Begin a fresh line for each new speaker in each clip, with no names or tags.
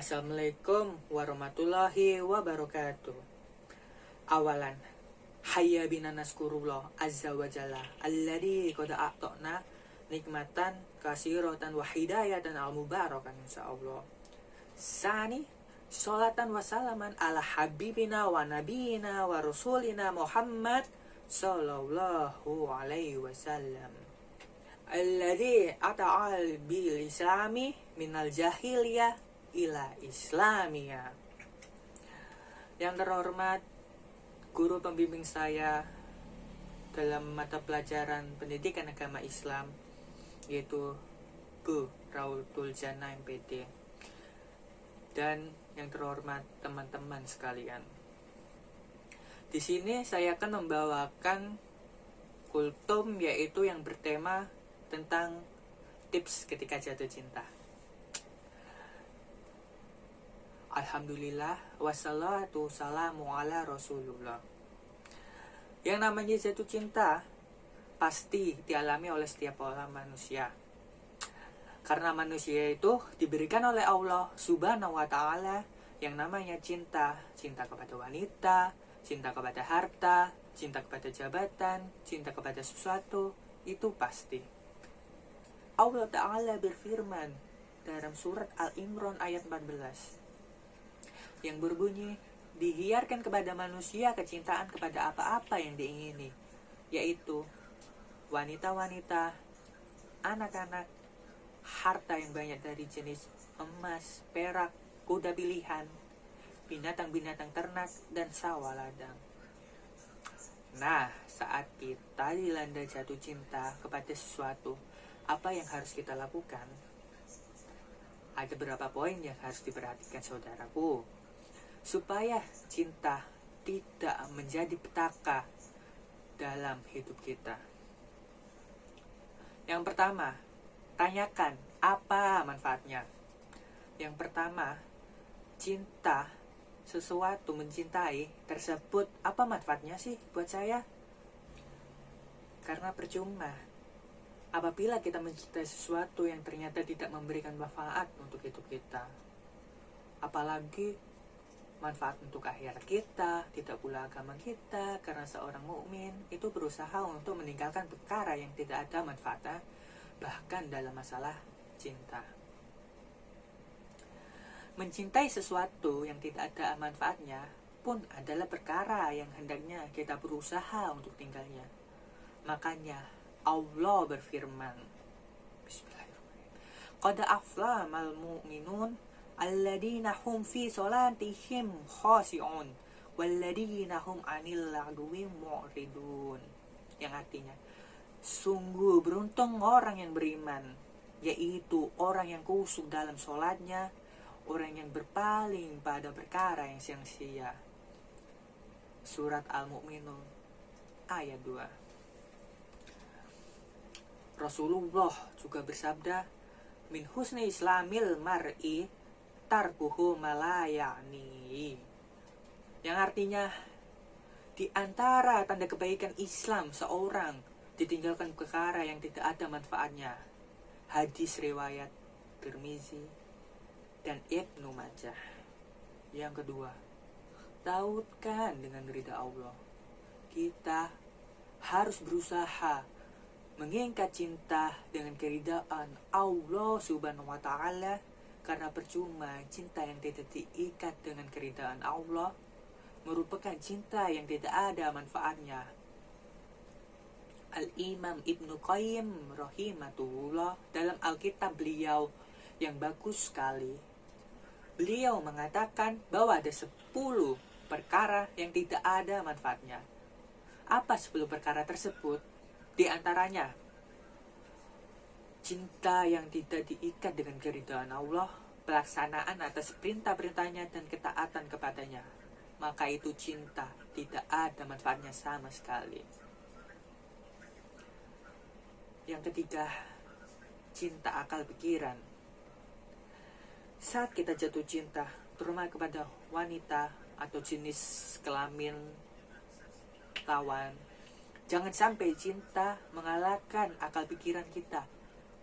Assalamualaikum warahmatullahi wabarakatuh. Awalan, hayya bina naskurullah azza wa jalla alladhi qad a'ta'na nikmatan kasiratan wa hidayatan al-mubarakan insyaallah. Sani, sholatan wa salaman ala habibina wa nabiyina wa rasulina Muhammad sallallahu alaihi wasallam alladhi ata'al bil islami minal jahiliyah ila islamiyah. Yang terhormat guru pembimbing saya dalam mata pelajaran pendidikan agama Islam, yaitu Bu Raudul Jannah MPD, dan yang terhormat teman-teman sekalian. Di sini saya akan membawakan kultum, yaitu yang bertema tentang tips ketika jatuh cinta. Alhamdulillah wassalatu wassalamu ala rasulullah. Yang namanya jatuh cinta pasti dialami oleh setiap orang manusia, karena manusia itu diberikan oleh Allah subhanahu wa ta'ala yang namanya cinta. Cinta kepada wanita, cinta kepada harta, cinta kepada jabatan, cinta kepada sesuatu, itu pasti. Allah Ta'ala berfirman dalam surat Al-Imran ayat 14 yang berbunyi, dihiarkan kepada manusia kecintaan kepada apa-apa yang diingini, yaitu wanita-wanita, anak-anak, harta yang banyak dari jenis emas, perak, kuda pilihan, binatang-binatang ternak, dan sawah ladang. Nah, saat kita dilanda jatuh cinta kepada sesuatu, apa yang harus kita lakukan? Ada beberapa poin yang harus diperhatikan saudaraku, supaya cinta tidak menjadi petaka dalam hidup kita. Yang pertama, tanyakan apa manfaatnya. Yang pertama, cinta sesuatu, mencintai tersebut, apa manfaatnya sih buat saya? Karena percuma apabila kita mencintai sesuatu yang ternyata tidak memberikan manfaat untuk hidup kita, apalagi manfaat untuk akhirat kita, tidak pula agama kita. Karena seorang mukmin itu berusaha untuk meninggalkan perkara yang tidak ada manfaatnya, bahkan dalam masalah cinta. Mencintai sesuatu yang tidak ada manfaatnya pun adalah perkara yang hendaknya kita berusaha untuk tinggalnya. Makanya Allah berfirman, Bismillahirrahmanirrahim, qad aflamal mu'minun alladzina hum fi sholatihim khashi'un walladzina hum 'anil lagwi mu'ridun. Yang artinya, sungguh beruntung orang yang beriman, yaitu orang yang khusyuk dalam sholatnya, orang yang berpaling pada perkara yang sia-sia. Surat Al-Mu'minun ayat 2. Rasulullah juga bersabda, min husni islamil mar'i tarkuhu malayani, yang artinya, di antara tanda kebaikan Islam seorang ditinggalkan perkara yang tidak ada manfaatnya. Hadis riwayat Tirmizi dan Ibnu Majah. Yang kedua, tautkan dengan ridha Allah. Kita harus berusaha mengikat cinta dengan keridaan Allah subhanahu wa ta'ala, karena percuma cinta yang tidak diikat dengan keridaan Allah merupakan cinta yang tidak ada manfaatnya. Al-Imam Ibnu Qayyim rahimahullah dalam Alkitab beliau yang bagus sekali, beliau mengatakan bahwa ada 10 perkara yang tidak ada manfaatnya. Apa 10 perkara tersebut? Di antaranya, cinta yang tidak diikat dengan keridhaan Allah, pelaksanaan atas perintah-perintahnya dan ketaatan kepadanya, maka itu cinta tidak ada manfaatnya sama sekali. Yang ketiga, cinta akal pikiran. Saat kita jatuh cinta, terutama kepada wanita atau jenis kelamin lawan, jangan sampai cinta mengalahkan akal pikiran kita.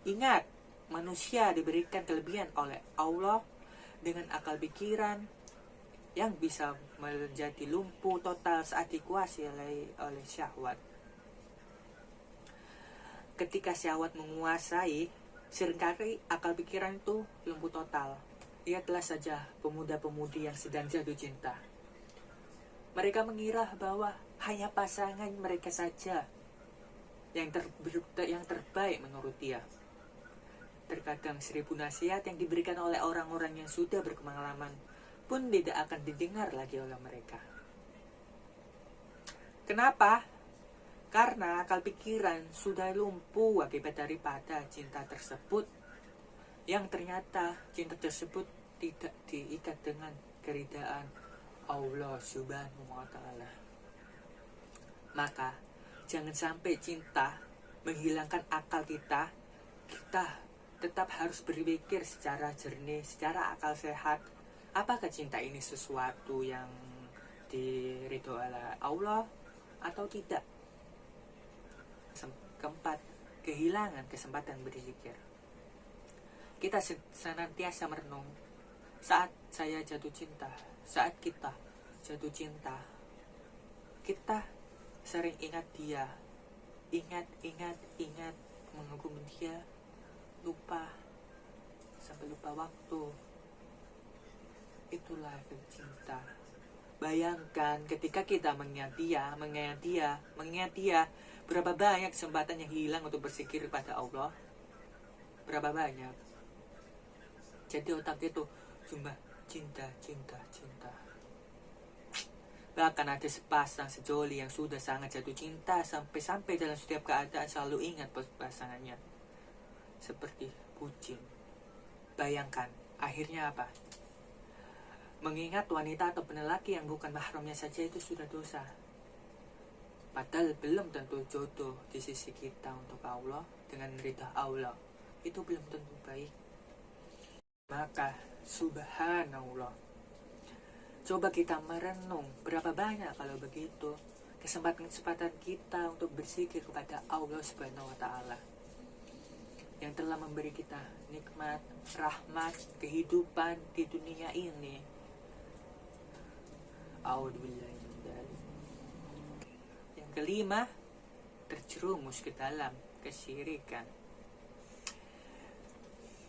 Ingat, manusia diberikan kelebihan oleh Allah dengan akal pikiran yang bisa menjadi lumpuh total saat dikuasai oleh syahwat. Ketika syahwat menguasai, seringkali akal pikiran itu lumpuh total. Lihatlah saja pemuda-pemudi yang sedang jatuh cinta. Mereka mengira bahwa hanya pasangan mereka saja yang terbaik menurut dia. Terkadang 1000 nasihat yang diberikan oleh orang-orang yang sudah berpengalaman pun tidak akan didengar lagi oleh mereka. Kenapa? Karena akal pikiran sudah lumpuh akibat daripada cinta tersebut, yang ternyata cinta tersebut tidak diikat dengan keridaan Allah Subhanahu wa Ta'ala. Maka jangan sampai cinta menghilangkan akal kita. Kita tetap harus berpikir secara jernih, secara akal sehat. Apakah cinta ini sesuatu yang diridhoi oleh Allah atau tidak? Keempat, kehilangan kesempatan berpikir. Kita senantiasa merenung saat saya jatuh cinta, saat kita jatuh cinta, kita sering ingat dia, ingat, mengagum dia, lupa, sampai lupa waktu. Itulah efek cinta. Bayangkan ketika kita mengingat dia, berapa banyak kesempatan yang hilang untuk berpikir kepada Allah? Berapa banyak? Jadi otak itu cuma cinta. Bahkan ada sepasang sejoli yang sudah sangat jatuh cinta, sampai dalam setiap keadaan selalu ingat pasangannya, seperti kucing. Bayangkan, akhirnya apa? Mengingat wanita atau lelaki yang bukan mahramnya saja itu sudah dosa. Padahal belum tentu jodoh di sisi kita untuk Allah dengan ridha Allah. Itu belum tentu baik. Maka subhanallah, coba kita merenung berapa banyak kalau begitu kesempatan kita untuk berzikir kepada Allah Subhanahu wa Ta'ala yang telah memberi kita nikmat, rahmat, kehidupan di dunia ini. Yang kelima, terjerumus ke dalam kesyirikan.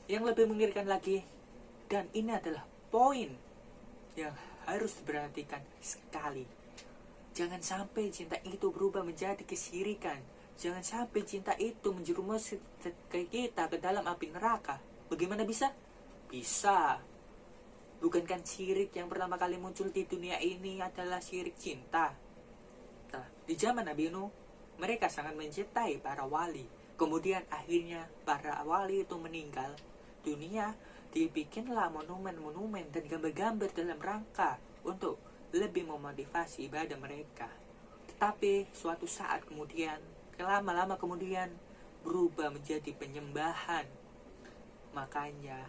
Yang lebih mengerikan lagi, dan ini adalah poin yang harus diperhatikan sekali, jangan sampai cinta itu berubah menjadi kesyirikan. Jangan sampai cinta itu menjerumus kita ke dalam api neraka. Bagaimana bisa? Bisa. Bukankah syirik yang pertama kali muncul di dunia ini adalah syirik cinta? Nah, di zaman Nabi Nuh, mereka sangat mencintai para wali. Kemudian akhirnya para wali itu meninggal. Dunia dibikinlah monumen-monumen dan gambar-gambar dalam rangka untuk lebih memotivasi ibadah mereka. Tetapi suatu saat kemudian, lama-lama kemudian berubah menjadi penyembahan. Makanya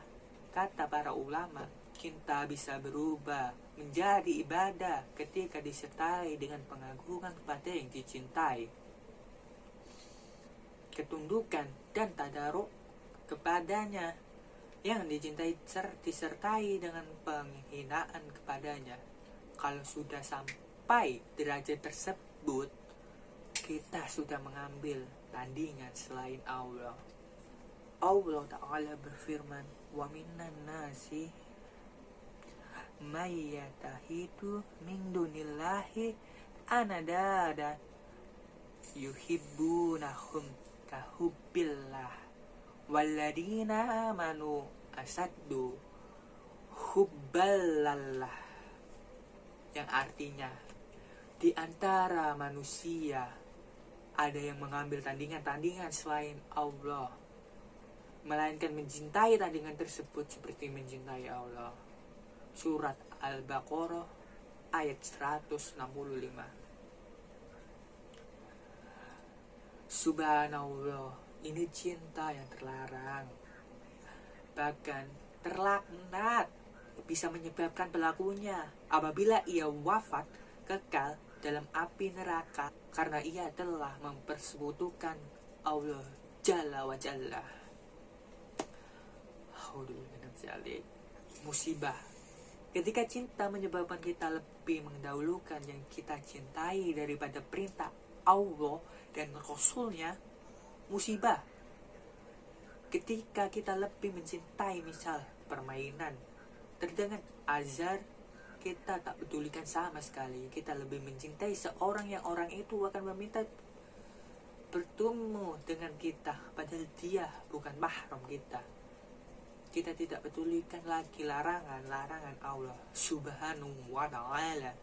kata para ulama, cinta bisa berubah menjadi ibadah ketika disertai dengan pengagungan kepada yang dicintai, ketundukan dan tadaruk kepadanya yang dicintai disertai dengan penghinaan kepadanya. Kalau sudah sampai derajat tersebut, kita sudah mengambil tandingan selain Allah. Allah Ta'ala berfirman, wa minan nasi mayyatahidu min dunillahi anadada yuhibbunahum kahubbillah walladina amanu asaddu hubballallah, yang artinya di antara manusia ada yang mengambil tandingan-tandingan selain Allah, melainkan mencintai tandingan tersebut seperti mencintai Allah. Surat Al-Baqarah ayat 165. Subhanallah, ini cinta yang terlarang, bahkan terlaknat, bisa menyebabkan pelakunya apabila ia wafat kekal dalam api neraka karena ia telah mempersekutukan Allah Jalla wa Jalla. musibah. Ketika cinta menyebabkan kita lebih mendahulukan yang kita cintai daripada perintah Allah dan Rasulnya, musibah. Ketika kita lebih mencintai misal permainan, terdengar azar, kita tak pedulikan sama sekali. Kita lebih mencintai seorang yang orang itu akan meminta bertemu dengan kita, padahal dia bukan mahram kita. Kita tidak pedulikan lagi larangan Allah subhanahu wa ta'ala.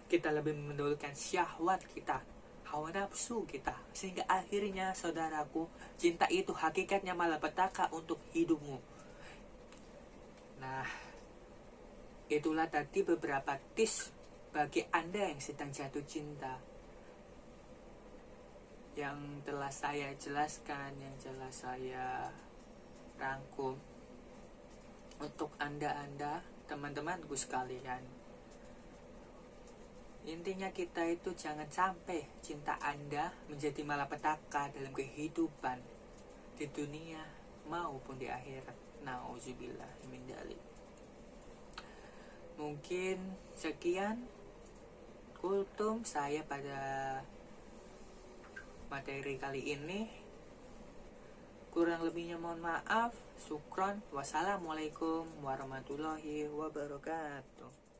Kita lebih mendahulukan syahwat kita, hawa nafsu kita, sehingga akhirnya saudaraku, cinta itu hakikatnya malapetaka untuk hidupmu. Nah, itulah tadi beberapa tips bagi Anda yang sedang jatuh cinta, yang telah saya jelaskan, yang telah saya rangkum untuk Anda, teman-temanku sekalian. Intinya kita itu jangan sampai cinta Anda menjadi malapetaka dalam kehidupan di dunia maupun di akhirat. Nauzubillah min dzalik. Mungkin sekian kultum saya pada materi kali ini. Kurang lebihnya mohon maaf. Syukron. Wassalamualaikum warahmatullahi wabarakatuh.